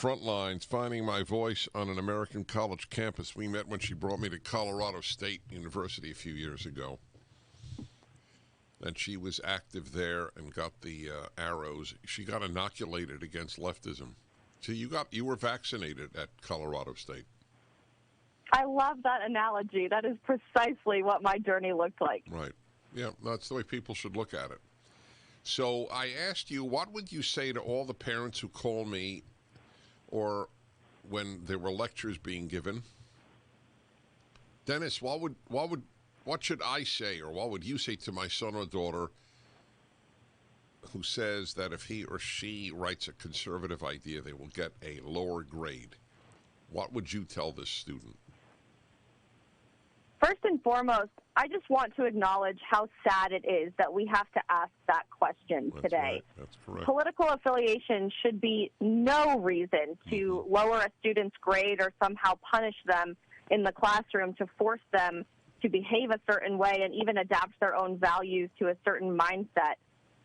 Frontlines, Finding My Voice on an American College Campus. We met when she brought me to Colorado State University a few years ago. And she was active there and got the arrows. She got inoculated against leftism. So you were vaccinated at Colorado State. I love that analogy. That is precisely what my journey looked like. Right. Yeah, that's the way people should look at it. So I asked you, what would you say to all the parents who call me or when there were lectures being given? Dennis, what should I say, or what would you say to my son or daughter who says that if he or she writes a conservative idea, they will get a lower grade? What would you tell this student? First and foremost, I just want to acknowledge how sad it is that we have to ask that question today. Right. That's correct. Political affiliation should be no reason to lower a student's grade or somehow punish them in the classroom to force them to behave a certain way and even adapt their own values to a certain mindset.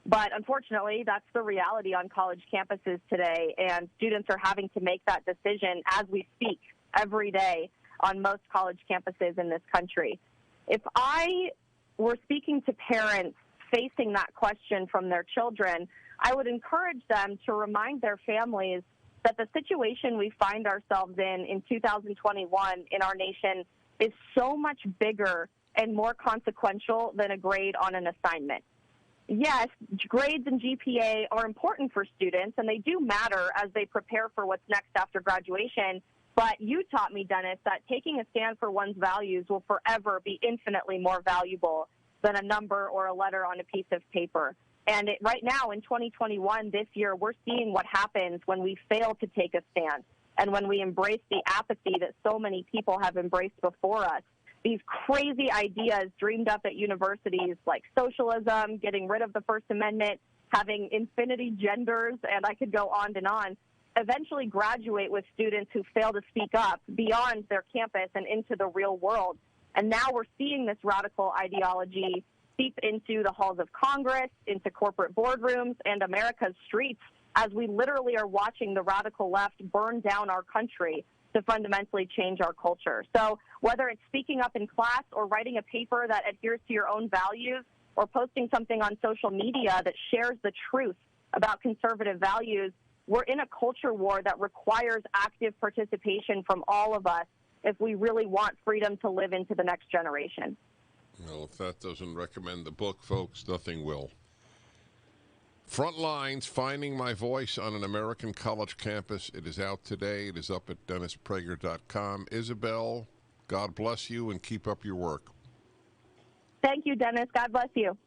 But unfortunately, that's the reality on college campuses today, and students are having to make that decision as we speak every day on most college campuses in this country. If I were speaking to parents facing that question from their children, I would encourage them to remind their families that the situation we find ourselves in 2021 in our nation is so much bigger and more consequential than a grade on an assignment. Yes, grades and GPA are important for students, and they do matter as they prepare for what's next after graduation. But you taught me, Dennis, that taking a stand for one's values will forever be infinitely more valuable than a number or a letter on a piece of paper. And right now, in 2021, this year, we're seeing what happens when we fail to take a stand and when we embrace the apathy that so many people have embraced before us. These crazy ideas dreamed up at universities like socialism, getting rid of the First Amendment, having infinity genders, and I could go on and on, eventually graduate with students who fail to speak up beyond their campus and into the real world. And now we're seeing this radical ideology seep into the halls of Congress, into corporate boardrooms, and America's streets as we literally are watching the radical left burn down our country to fundamentally change our culture. So whether it's speaking up in class or writing a paper that adheres to your own values or posting something on social media that shares the truth about conservative values, we're in a culture war that requires active participation from all of us if we really want freedom to live into the next generation. Well, if that doesn't recommend the book, folks, nothing will. Frontlines, Finding My Voice on an American College Campus. It is out today. It is up at DennisPrager.com. Isabel, God bless you and keep up your work. Thank you, Dennis. God bless you.